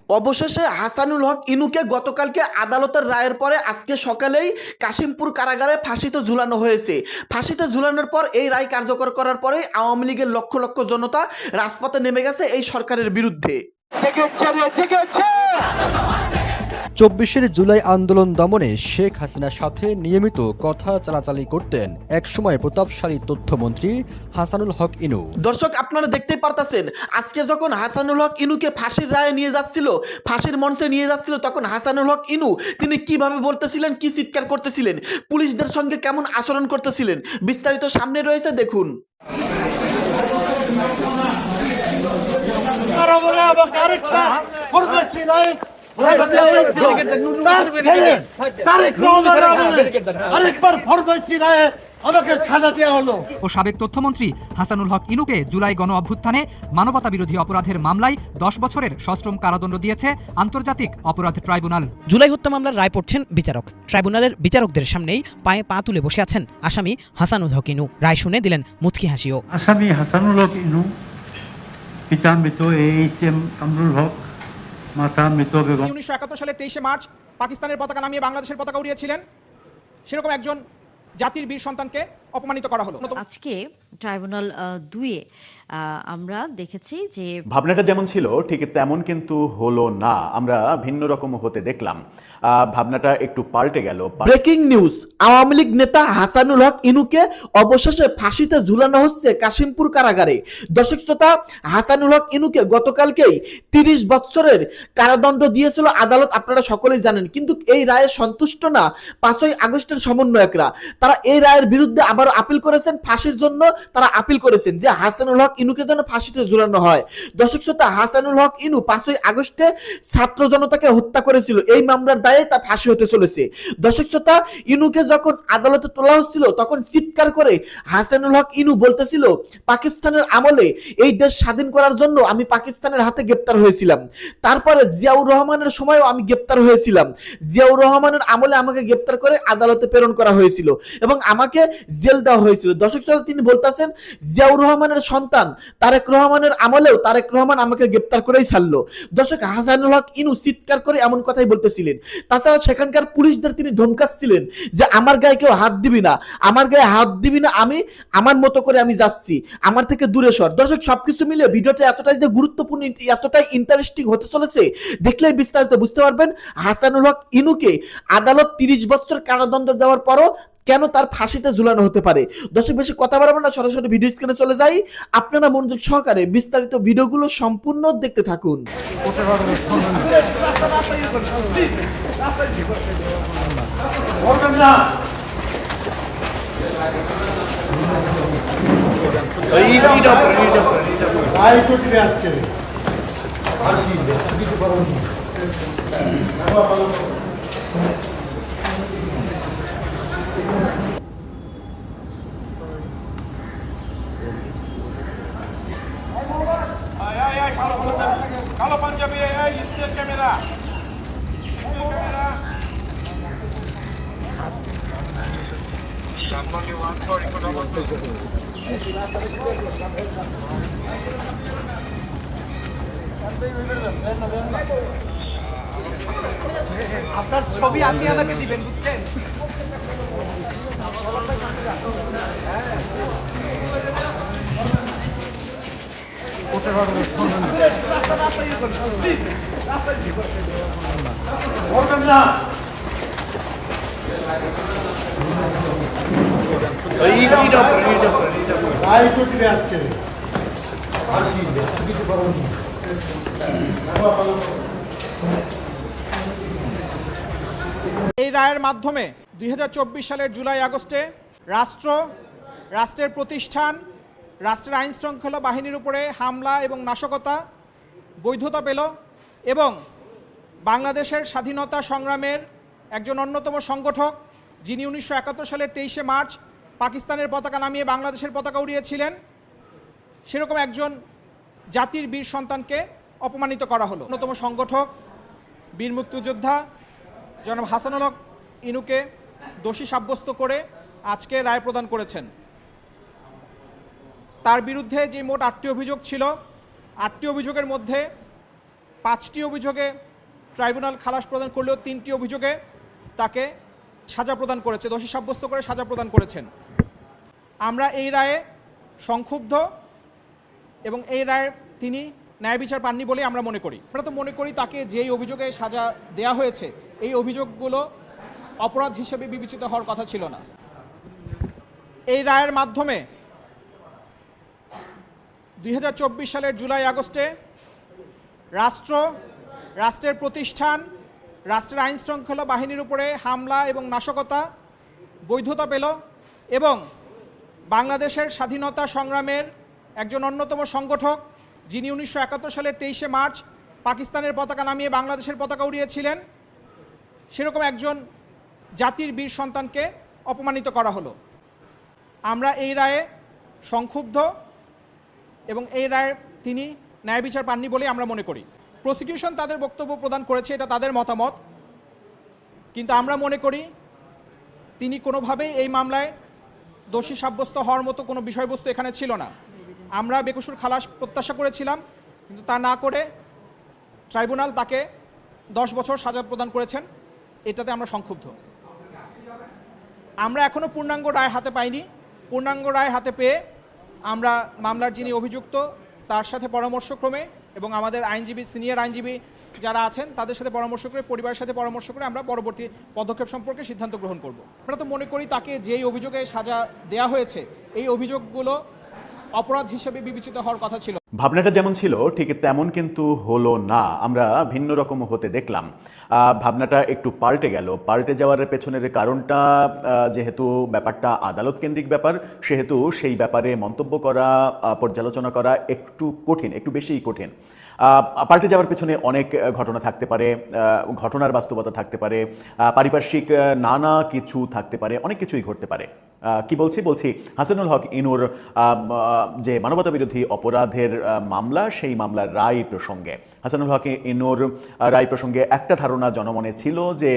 অবশেষে হাসানুল হক ইনুকে গতকালকে আদালতের রায়ের পরে আজকে সকালেই কাশিমপুর কারাগারে ফাঁসিতে ঝুলানো হয়েছে। ফাঁসিতে ঝুলানোর পর এই রায় কার্যকর করার পরেই আওয়ামী লীগের লক্ষ লক্ষ জনতা রাজপথে নেমে গেছে এই সরকারের বিরুদ্ধে। ২৪ জুলাই আন্দোলন দমনে শেখ হাসিনার সাথে নিয়মিত কথা চালাচালি করতেন একসময় প্রতাপশালী তথ্যমন্ত্রী হাসানুল হক ইনু। দর্শক, আপনারা দেখতেই পারতেছেন আজকে যখন হাসানুল হক ইনুকে ফাঁসির রায়ে নিয়ে যাচ্ছিল, ফাঁসির মঞ্চে নিয়ে যাচ্ছিল, তখন হাসানুল হক ইনু তিনি কিভাবে বলতেছিলেন, কি চিৎকার করতেছিলেন, পুলিশদের সঙ্গে কেমন আচরণ করতেছিলেন, বিস্তারিত সামনে রয়েছে, দেখুন। সাবেক তথ্যমন্ত্রী হাসানুল হক ইনুকে জুলাই গণ অভ্যুত্থানে মানবতা বিরোধী অপরাধের মামলায় 10 বছরের সশ্রম কারাদণ্ড দিয়েছে আন্তর্জাতিক অপরাধ ট্রাইব্যুনাল। জুলাই হত্যা মামলার রায় পড়ছেন বিচারক। ট্রাইব্যুনালের বিচারকদের সামনেই পায়ে পা তুলে বসে আছেন আসামি হাসানুল হক ইনু। রায় শুনে দিলেন মুচকি হাসিও। আসামি হাসানুল হক ইনু, পিতা মৃত এইচ.এম. কামরুল হক, মাতা মৃত বেগম। 1971 সালের 23 মার্চ পাকিস্তানের পতাকা নামিয়ে বাংলাদেশের পতাকা উড়িয়েছিলেন, সেরকম একজন জাতির বীর সন্তানকে অপমানিত করা হলো। আজকে ট্রাইব্যুনাল 2-এ আমরা দেখেছি যে ভাবনাটা যেমন ছিল ঠিক তেমন কিন্তু হলো না, আমরা ভিন্ন রকম হতে দেখলাম। ভাবনাটা একটু পাল্টে গেল। ব্রেকিং নিউজ, আওয়ামী লীগ নেতা হাসানুল হক ইনুকে অবশেষে ফাঁসিতে ঝুলানো হচ্ছে কাশিমপুর কারাগারে। দর্শক শ্রোতা, হাসানুল হক ইনুকে গতকালকেই 30 বছরের কারাদণ্ড দিয়েছিল আদালত, আপনারা সকলেই জানেন। কিন্তু এই রায়ে সন্তুষ্ট না 5ই আগস্টের সমন্বয়করা। তারা এই রায়ের বিরুদ্ধে আবার আপিল করেছেন, ফাঁসির জন্য তারা আপিল করেছেন যে হাসানুল হক ইনুকে যেন ফাঁসিতে ঝুলানো হয়। দর্শক শ্রোতা, হাসানুল হক ইনু 5ই আগস্টে ছাত্র জনতাকে হত্যা করেছিল, এই মামলার দায়ে তার ফাঁসি হতে চলেছে। দর্শক শ্রোতা, ইনুকে যখন আদালতে তোলা হচ্ছিল তখন চিৎকার করে হাসানুল হক ইনু বলতেছিল, পাকিস্তানের আমলে এই দেশ স্বাধীন করার জন্য আমি পাকিস্তানের হাতে গ্রেপ্তার হয়েছিলাম, তারপরে জিয়াউর রহমানের সময়ও আমি গ্রেপ্তার হয়েছিলাম, জিয়াউর রহমানের আমলে আমাকে গ্রেপ্তার করে আদালতে প্রেরণ করা হয়েছিল এবং আমাকে জেল দেওয়া হয়েছিল। দর্শক শ্রোতা, তিনি বলতেছেন জিয়াউর রহমানের সন্তান তারেক রহমানের আমলেও তারেক রহমান আমাকে গ্রেপ্তার করেই ছাড়লো। দর্শক, হাসানুল হক ইনু চিৎকার করে এমন কথাই বলতেছিলেন। তাছাড়া সেখানকার পুলিশদের তিনি ধমকাচ্ছিলেন যে আমার গায়ে কেউ হাত দিবি না, আমার গায়ে হাত দিবি না, আমি আমার মতো করে আমি যাচ্ছি, আমার থেকে দূরে সর। দর্শক, সবকিছু মিলে ভিডিওটা এতটাই যে গুরুত্বপূর্ণ, এতটাই ইন্টারেস্টিং হতে চলেছে, দেখলেই বিস্তারিত বুঝতে পারবেন হাসানুল হক ইনুকে আদালত 30 বছর কারাদণ্ড দেওয়ার পরও কেন তার ফাঁসিতে ঝুলানো হতে পারে। দর্শক, বেশি কথা বাড়াবো না, সরাসরি ভিডিও স্ক্রিনে চলে যাই। আপনারা মনোযোগ সহকারে বিস্তারিত ভিডিওগুলো সম্পূর্ণ দেখতে থাকুন। কালো পাঞ্জাবি, স্টেট ক্যামেরা, আপনার ছবি আপনি আমাকে দিবেন, বুঝছেন? এই রায়ের মাধ্যমে 2024 সালের জুলাই আগস্টে রাষ্ট্রের প্রতিষ্ঠান, রাষ্ট্রের আইন শৃঙ্খলা বাহিনীর উপরে হামলা এবং নাশকতা বৈধতা পেল এবং বাংলাদেশের স্বাধীনতা সংগ্রামের একজন অন্যতম সংগঠক, যিনি 1971 সালের 23 মার্চ পাকিস্তানের পতাকা নামিয়ে বাংলাদেশের পতাকা উড়িয়েছিলেন, সেরকম একজন জাতির বীর সন্তানকে অপমানিত করা হলো। অন্যতম সংগঠক বীর মুক্তিযোদ্ধা জনাব হাসানুল হক ইনুকে দোষী সাব্যস্ত করে আজকে রায় প্রদান করেছেন। তার বিরুদ্ধে যে মোট 8টি অভিযোগ ছিল, 8টি অভিযোগের মধ্যে 5টি অভিযোগে ট্রাইব্যুনাল খালাস প্রদান করলেও 3টি অভিযোগে তাকে সাজা প্রদান করেছে, দোষী সাব্যস্ত করে সাজা প্রদান করেছেন। আমরা এই রায়ে সংক্ষুব্ধ এবং এই রায়ে তিনি ন্যায় বিচার পাননি বলে আমরা মনে করি। আমরা তো মনে করি তাকে যেই অভিযোগে সাজা দেয়া হয়েছে এই অভিযোগগুলো অপরাধ হিসেবে বিবেচিত হওয়ার কথা ছিল না। এই রায়ের মাধ্যমে 2024 সালের জুলাই আগস্টে রাষ্ট্রের প্রতিষ্ঠান, রাষ্ট্রের আইন শৃঙ্খলা বাহিনীর উপরে হামলা এবং নাশকতা বৈধতা পেল এবং বাংলাদেশের স্বাধীনতা সংগ্রামের একজন অন্যতম সংগঠক, যিনি 1971 সালের 23শে মার্চ পাকিস্তানের পতাকা নামিয়ে বাংলাদেশের পতাকা উড়িয়েছিলেন, সেরকম একজন জাতির বীর সন্তানকে অপমানিত করা হলো। আমরা এই রায়ে সংক্ষুব্ধ এবং এই রায়ে তিনি ন্যায় বিচার পাননি বলে আমরা মনে করি। প্রসিকিউশন তাদের বক্তব্য প্রদান করেছে, এটা তাদের মতামত, কিন্তু আমরা মনে করি তিনি কোনোভাবেই এই মামলায় দোষী সাব্যস্ত হওয়ার মতো কোনো বিষয়বস্তু এখানে ছিল না। আমরা বেকসুর খালাস প্রত্যাশা করেছিলাম, কিন্তু তা না করে ট্রাইব্যুনাল তাকে 10 বছর সাজা প্রদান করেছেন, এটাতে আমরা সংক্ষুব্ধ। আমরা এখনও পূর্ণাঙ্গ রায় হাতে পাইনি। পূর্ণাঙ্গ রায় হাতে পেয়ে আমরা মামলার যিনি অভিযুক্ত তার সাথে পরামর্শক্রমে এবং আমাদের আইনজীবী, সিনিয়র আইনজীবী যারা আছেন তাদের সাথে পরামর্শ করে, পরিবারের সাথে পরামর্শ করে আমরা পরবর্তী পদক্ষেপ সম্পর্কে সিদ্ধান্ত গ্রহণ করব। আমরা তো মনে করি তাকে যেই অভিযোগে সাজা দেয়া হয়েছে এই অভিযোগগুলো অপরাধ হিসেবে বিবেচিত হওয়ার কথা ছিল। ভাবনাটা যেমন ছিল ঠিক তেমন কিন্তু হলো না, আমরা ভিন্ন রকম হতে দেখলাম। ভাবনাটা একটু পাল্টে গেল। পাল্টে যাওয়ার পেছনের কারণটা যেহেতু ব্যাপারটা আদালত কেন্দ্রিক ব্যাপার, সেহেতু সেই ব্যাপারে মন্তব্য করা, পর্যালোচনা করা একটু কঠিন, একটু বেশিই কঠিন। পাল্টে যাওয়ার পেছনে অনেক ঘটনা থাকতে পারে, ঘটনার বাস্তবতা থাকতে পারে, পারিপার্শ্বিক নানা কিছু থাকতে পারে, অনেক কিছুই ঘটতে পারে। কি বলছি হাসানুল হক ইনুর যে মানবতা বিরোধী অপরাধের মামলা, সেই মামলার রায় প্রসঙ্গে, হাসানুল হক ইনুর রায় প্রসঙ্গে একটা ধারণা জনমনে ছিল যে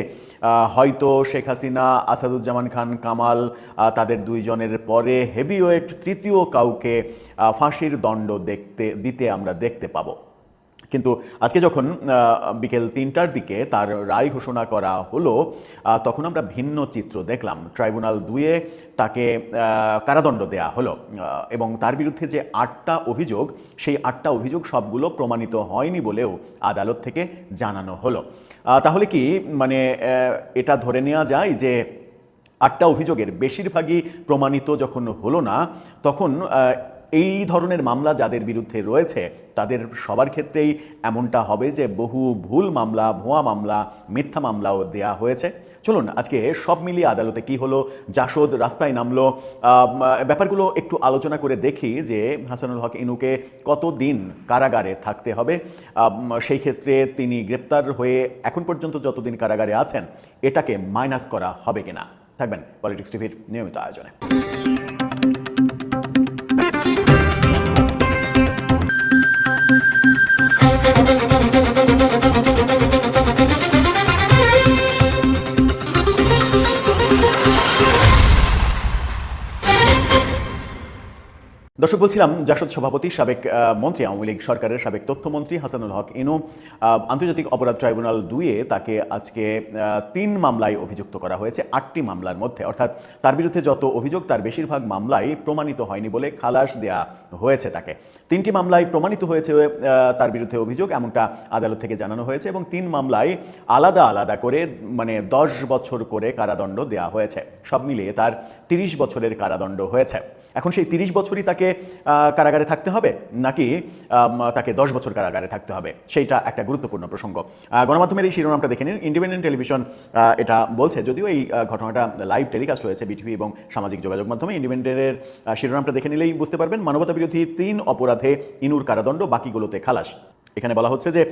হয়তো শেখ হাসিনা, আসাদুজ্জামান খান কামাল তাদের দুইজনের পরে হেভিওয়েট তৃতীয় কাউকে ফাঁসির দণ্ড দিতে আমরা দেখতে পাবো। কিন্তু আজকে যখন বিকেল 3টার দিকে তার রায় ঘোষণা করা হলো, তখন আমরা ভিন্ন চিত্র দেখলাম। ট্রাইব্যুনাল 2-এ তাকে কারাদণ্ড দেয়া হলো এবং তার বিরুদ্ধে যে 8টা অভিযোগ, সেই 8টা অভিযোগ সবগুলো প্রমাণিত হয়নি বলেও আদালত থেকে জানানো হলো। তাহলে কি মানে এটা ধরে নেওয়া যায় যে 8টা অভিযোগের বেশিরভাগই প্রমাণিত যখন হলো না, তখন এই ধরনের মামলা যাদের বিরুদ্ধে রয়েছে তাদের সবার ক্ষেত্রেই এমনটা হবে যে বহু ভুল মামলা, ভুয়া মামলা, মিথ্যা মামলাও দেয়া হয়েছে? চলুন আজকে সব মিলিয়ে আদালতে কি হলো, জাসদ রাস্তায় নামলো, ব্যাপারগুলো একটু আলোচনা করে দেখি যে হাসানুল হক ইনুকে কতদিন কারাগারে থাকতে হবে। সেই ক্ষেত্রে তিনি গ্রেপ্তার হয়ে এখন পর্যন্ত যতদিন কারাগারে আছেন এটাকে মাইনাস করা হবে কিনা। থাকবেন পলিটিক্স টিভির নিয়মিত আয়োজনে। দর্শক, বলছিলাম জাসদ সভাপতি, সাবেক মন্ত্রী, আওয়ামী লীগ সরকারের সাবেক তথ্যমন্ত্রী হাসানুল হক ইনু আন্তর্জাতিক অপরাধ ট্রাইব্যুনাল 2-এ তাকে আজকে 3 মামলায় অভিযুক্ত করা হয়েছে 8টি মামলার মধ্যে। অর্থাৎ তার বিরুদ্ধে যত অভিযোগ তার বেশিরভাগ মামলাই প্রমাণিত হয়নি বলে খালাস দেয়া হয়েছে তাকে। 3টি মামলায় প্রমাণিত হয়েছে তার বিরুদ্ধে অভিযোগ, এমনটা আদালত থেকে জানানো হয়েছে এবং 3 মামলায় আলাদা আলাদা করে মানে 10 বছর করে কারাদণ্ড দেয়া হয়েছে। সব মিলিয়ে তার 30 বছরের কারাদণ্ড হয়েছে। এখন সেই 30 বছরই তাকে কারাগারে থাকতে হবে নাকি তাকে 10 বছর কারাগারে থাকতে হবে, সেইটা একটা গুরুত্বপূর্ণ প্রসঙ্গ। গণমাধ্যমের এই শিরোনামটা দেখে নিন। ইন্ডিপেন্ডেন্ট টেলিভিশন এটা বলছে, যদিও এই ঘটনাটা লাইভ টেলিকাস্ট হয়েছে বিটিভি এবং সামাজিক যোগাযোগ মাধ্যমে। ইন্ডিপেন্ডেন্টের শিরোনামটা দেখে নিলেই বুঝতে পারবেন। মানবতা বিরোধী 3 অপরাধে ইনুর কারাদণ্ড, বাকিগুলোতে খালাস। এখানে বলা হচ্ছে যে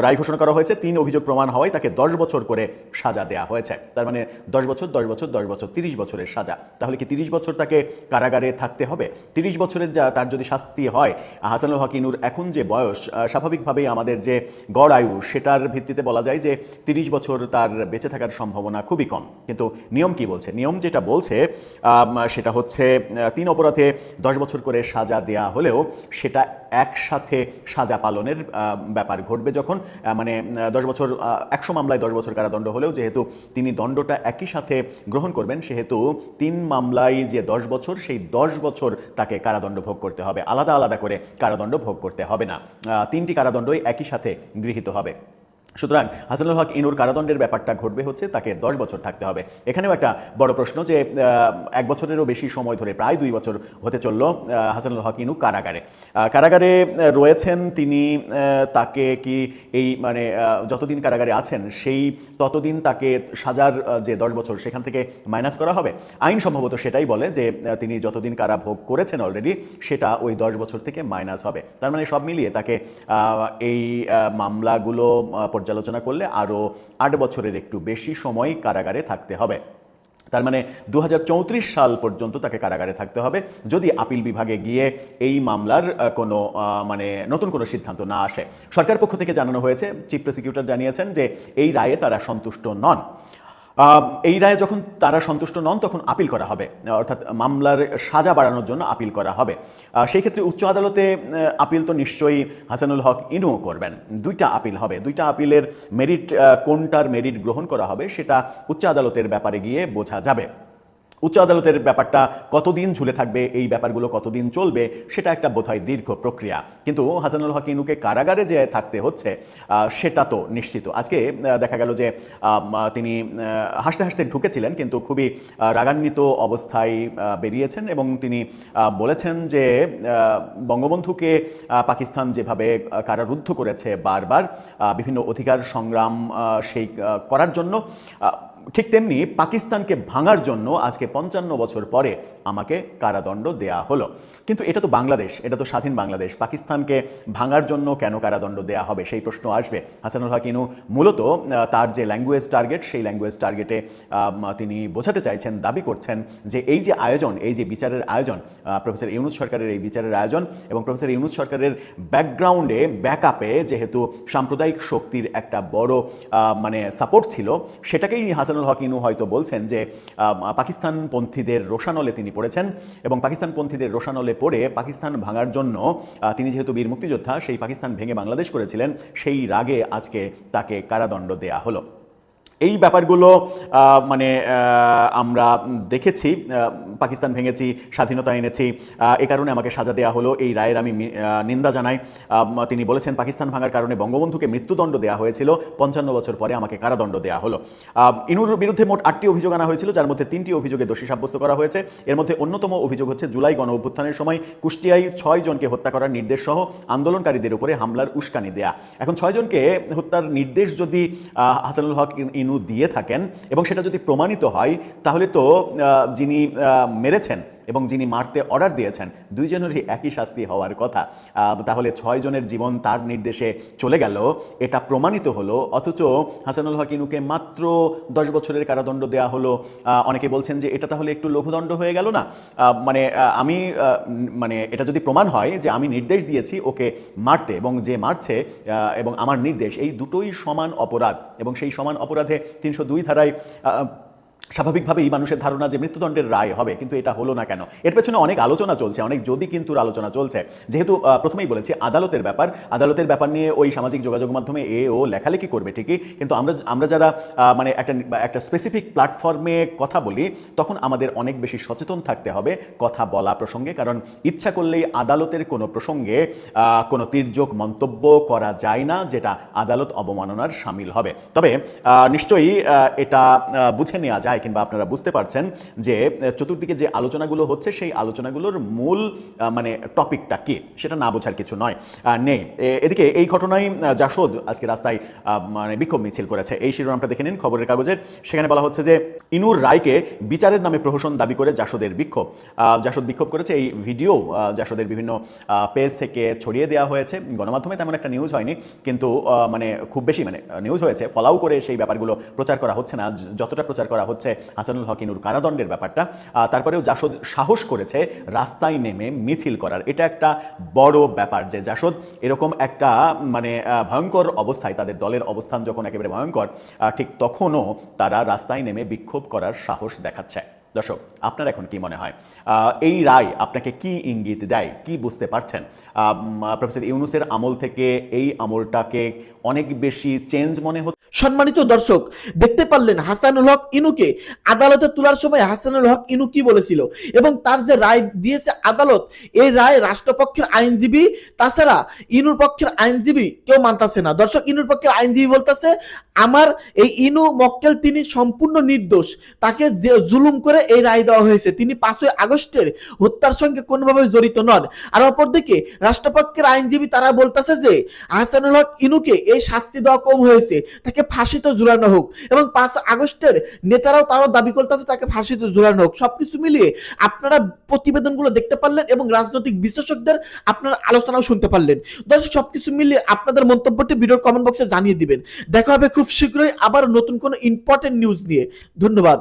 রায় ঘোষণা করা হয়েছে 3 অভিযোগ প্রমাণ হওয়ায় তাকে 10 বছর করে সাজা দেয়া হয়েছে। তার মানে 10 বছর 10 বছর 10 বছর 30 বছরের সাজা। তাহলে কি 30 বছর তাকে কারাগারে থাকতে হবে? 30 বছরের তার যদি শাস্তি হয়, হাসানুল হক ইনুর এখন যে বয়স, স্বাভাবিকভাবেই আমাদের যে গড় আয়ু সেটার ভিত্তিতে বলা যায় যে 30 বছর তার বেঁচে থাকার সম্ভাবনা খুবই কম। কিন্তু নিয়ম কি বলছে? নিয়ম যেটা বলছে সেটা হচ্ছে 3 অপরাধে 10 বছর করে সাজা দেয়া হলেও সেটা একসাথে সাজা পালনের ধরনের ব্যাপার ঘটবে যখন মানে 10 বছর 100 মামলায় 10 বছর কারাদণ্ড হলেও যেহেতু তিনি দণ্ডটা একই সাথে গ্রহণ করবেন, সেহেতু 3 মামলায় যে 10 বছর, সেই 10 বছর তাকে কারাদণ্ড ভোগ করতে হবে, আলাদা আলাদা করে কারাদণ্ড ভোগ করতে হবে না, 3টি কারাদণ্ডই একই সাথে গৃহীত হবে। সুতরাং হাসানুল হক ইনুর কারাদণ্ডের ব্যাপারটা ঘটবে হচ্ছে তাকে 10 বছর থাকতে হবে। এখানেও একটা বড় প্রশ্ন যে 1 বছরেরও বেশি সময় ধরে, প্রায় 2 বছর হতে চলল হাসানুল হক ইনু কারাগারে রয়েছেন তিনি। তাকে কি এই মানে যতদিন কারাগারে আছেন সেই ততদিন তাকে সাজার যে 10 বছর সেখান থেকে মাইনাস করা হবে? আইন সম্ভবত সেটাই বলে যে তিনি যতদিন কারা ভোগ করেছেন অলরেডি সেটা ওই 10 বছর থেকে মাইনাস হবে। তার মানে সব মিলিয়ে তাকে এই মামলাগুলো পর্যালোচনা করলে আরও 8 বছরের একটু বেশি সময় কারাগারে থাকতে হবে। তার মানে 2034 সাল পর্যন্ত তাকে কারাগারে থাকতে হবে যদি আপিল বিভাগে গিয়ে এই মামলার কোনো মানে নতুন কোনো সিদ্ধান্ত না আসে। সরকার পক্ষ থেকে জানানো হয়েছে, চিফ প্রসিকিউটর জানিয়েছেন যে এই রায়ে তারা সন্তুষ্ট নন। এই রায়ে যখন তারা সন্তুষ্ট নন তখন আপিল করা হবে, অর্থাৎ মামলার সাজা বাড়ানোর জন্য আপিল করা হবে। সেই ক্ষেত্রে উচ্চ আদালতে আপিল তো নিশ্চয়ই হাসানুল হক ইনুও করবেন। 2টা আপিল হবে, 2টা আপিলের মেরিট কোনটার মেরিট গ্রহণ করা হবে সেটা উচ্চ আদালতের ব্যাপারে গিয়ে বোঝা যাবে। উচ্চ আদালতের ব্যাপারটা কতদিন ঝুলে থাকবে, এই ব্যাপারগুলো কতদিন চলবে, সেটা একটা বোধহয় দীর্ঘ প্রক্রিয়া। কিন্তু হাসানুল হক ইনুকে কারাগারে যে থাকতে হচ্ছে সেটা তো নিশ্চিত। আজকে দেখা গেল যে তিনি হাসতে হাসতে ঢুকেছিলেন কিন্তু খুবই রাগান্বিত অবস্থায় বেরিয়েছেন এবং তিনি বলেছেন যে বঙ্গবন্ধুকে পাকিস্তান যেভাবে কারারুদ্ধ করেছে বারবার বিভিন্ন অধিকার সংগ্রাম সেই করার জন্য, ঠিক তেমনি পাকিস্তানকে ভাঙার জন্য আজকে 55 বছর পরে আমাকে কারাদণ্ড দেয়া হলো। কিন্তু এটা তো বাংলাদেশ, এটা তো স্বাধীন বাংলাদেশ, পাকিস্তানকে ভাঙার জন্য কেন কারাদণ্ড দেয়া হবে সেই প্রশ্ন আসবে। হাসানুল হক ইনু মূলত তার যে ল্যাঙ্গুয়েজ টার্গেট, সেই ল্যাঙ্গুয়েজ টার্গেটে তিনি বোঝাতে চাইছেন, দাবি করছেন যে এই যে আয়োজন, এই যে বিচারের আয়োজন, প্রফেসর ইউনূস সরকারের এই বিচারের আয়োজন এবং প্রফেসর ইউনূস সরকারের ব্যাকগ্রাউন্ডে ব্যাকআপে যেহেতু সাম্প্রদায়িক শক্তির একটা বড় মানে সাপোর্ট ছিল, সেটাকেই হাসানুল হক ইনু হয়তো বলছেন যে পাকিস্তানপন্থীদের রোষানলে তিনি পড়েছেন এবং পাকিস্তানপন্থীদের রোষানলে পড়ে পাকিস্তান ভাঙার জন্য তিনি যেহেতু বীর মুক্তিযোদ্ধা, সেই পাকিস্তান ভেঙে বাংলাদেশ করেছিলেন, সেই রাগে আজকে তাকে কারাদণ্ড দেয়া হলো। এই ব্যাপারগুলো মানে আমরা দেখেছি, পাকিস্তান ভেঙেছি, স্বাধীনতা এনেছি, এ কারণে আমাকে সাজা দেওয়া হলো, এই রায়ের আমি নিন্দা জানাই। তিনি বলেছেন পাকিস্তান ভাঙার কারণে বঙ্গবন্ধুকে মৃত্যুদণ্ড দেওয়া হয়েছিল, 55 বছর পরে আমাকে কারাদণ্ড দেওয়া হলো। ইনুর বিরুদ্ধে মোট 8টি অভিযোগ আনা হয়েছিল, যার মধ্যে 3টি অভিযোগে দোষী সাব্যস্ত করা হয়েছে। এর মধ্যে অন্যতম অভিযোগ হচ্ছে জুলাই গণ অভ্যুত্থানের সময় কুষ্টিয়ায় 6 জনকে হত্যা করার নির্দেশ সহ আন্দোলনকারীদের উপরে হামলার উস্কানি দেয়া। এখন 6 জনকে হত্যার নির্দেশ যদি হাসানুল হক ইনু দিয়ে থাকেন এবং সেটা যদি প্রমাণিত হয়, তাহলে তো যিনি মেরেছেন এবং যিনি মারতে অর্ডার দিয়েছেন দুইজনেরই একই শাস্তি হওয়ার কথা। তাহলে 6 জনের জীবন তার নির্দেশে চলে গেল, এটা প্রমাণিত হলো, অথচ হাসানুল হক ইনুকে মাত্র 10 বছরের কারাদণ্ড দেওয়া হলো। অনেকে বলছেন যে এটা তাহলে একটু লঘুদণ্ড হয়ে গেল না? মানে আমি মানে এটা যদি প্রমাণ হয় যে আমি নির্দেশ দিয়েছি ওকে মারতে এবং যে মারছে এবং আমার নির্দেশ, এই দুটোই সমান অপরাধ এবং সেই সমান অপরাধে 302 ধারায় স্বাভাবিকভাবেই মানুষের ধারণা যে মৃত্যুদণ্ডের রায় হবে, কিন্তু এটা হলো না কেন? এর পেছনে অনেক আলোচনা চলছে, অনেক যদি কিন্তুর আলোচনা চলছে। যেহেতু প্রথমেই বলেছি আদালতের ব্যাপার নিয়ে ওই সামাজিক যোগাযোগ মাধ্যমে ও লেখালেখি করবে ঠিকই, কিন্তু আমরা যারা মানে একটা স্পেসিফিক প্ল্যাটফর্মে কথা বলি, তখন আমাদের অনেক বেশি সচেতন থাকতে হবে কথা বলা প্রসঙ্গে, কারণ ইচ্ছা করলেই আদালতের কোনো প্রসঙ্গে কোনো তির্যক মন্তব্য করা যায় না যেটা আদালত অবমাননার শামিল হবে। তবে নিশ্চয়ই এটা বুঝে নেওয়া যায় কিংবা আপনারা বুঝতে পারছেন যে চতুর্দিকে যে আলোচনাগুলো হচ্ছে সেই আলোচনাগুলোর মূল মানে টপিকটা কি সেটা না বোঝার কিছু নেই। এদিকে এই ঘটনায় জাসদ আজকে রাস্তায় মানে বিক্ষোভ মিছিল করেছে। এই শিরোনামটা দেখে নিন খবরের কাগজের। সেখানে বলা হচ্ছে যে ইনুর রায়কে বিচারের নামে প্রহসন দাবি করে জাসদের বিক্ষোভ। জাসদ বিক্ষোভ করেছে, এই ভিডিও জাসদের বিভিন্ন পেজ থেকে ছড়িয়ে দেওয়া হয়েছে। গণমাধ্যমে তেমন একটা নিউজ হয়নি, কিন্তু মানে খুব বেশি মানে নিউজ হয়েছে, ফলাও করে সেই ব্যাপারগুলো প্রচার করা হচ্ছে না যতটা প্রচার করা হচ্ছে হাসানুল হক ইনুর কারাদণ্ডের ব্যাপারটা। তারপরেও জাসদ সাহস করেছে রাস্তায় নেমে মিছিল করার। এটা একটা বড় ব্যাপার যে জাসদ এরকম একটা মানে ভয়ঙ্কর অবস্থায়, তাদের দলের অবস্থান যখন একেবারে ভয়ঙ্কর, ঠিক তখনও তারা রাস্তায় নেমে বিক্ষোভ করার সাহস দেখাচ্ছে। দর্শক, আপনার এখন কি মনে হয় এই রায় আপনাকে কি ইঙ্গিত দেয়, কি বুঝতে পারছেন? প্রফেসর ইউনূসের আমল থেকে এই আমলটাকে অনেক বেশি চেঞ্জ মনে হচ্ছে? সম্মানিত দর্শক, দেখতে পারলেন হাসানুল হক ইনুকে আদালতে তোলার সময় হাসানুল হক ইনু কি বলেছিল এবং তার যে রায় দিয়েছে আদালত, এই রায় রাষ্ট্রপক্ষের আইনজীবী তাছাড়া ইনুর পক্ষের আইনজীবী কেউ মানতেছে না। দর্শক, ইনুর পক্ষের আইনজীবী বলতেছে আমার এই ইনু মক্কেল তিনি সম্পূর্ণ নির্দোষ, তাকে যে জুলুম করে এই রায় দেওয়া হয়েছে, তিনি 5ই আগস্টের হত্যার সঙ্গে কোনোভাবে জড়িত নন। আর অপরদিকে রাষ্ট্রপক্ষের আইনজীবী তারা বলতেছে যে হাসানুল হক ইনুকে এই শাস্তি দেওয়া কম হয়েছে, তাকে ফাঁসিতে ঝুলানো হোক, এবং 5 আগস্টের নেতারাও তারাও দাবি করতেছে তাকে ফাঁসিতে ঝুলানো হোক। সবকিছু মিলিয়ে আপনারা প্রতিবেদনগুলো দেখতে পারলেন এবং রাজনৈতিক বিশ্লেষকদের আপনারা আলোচনাও শুনতে পারলেন। দর্শক, সবকিছু মিলিয়ে আপনাদের মন্তব্যটি ভিডিওর কমেন্ট বক্সে জানিয়ে দিবেন। দেখা হবে খুব শীঘ্রই আবার নতুন কোনো ইম্পর্টেন্ট নিউজ নিয়ে। ধন্যবাদ।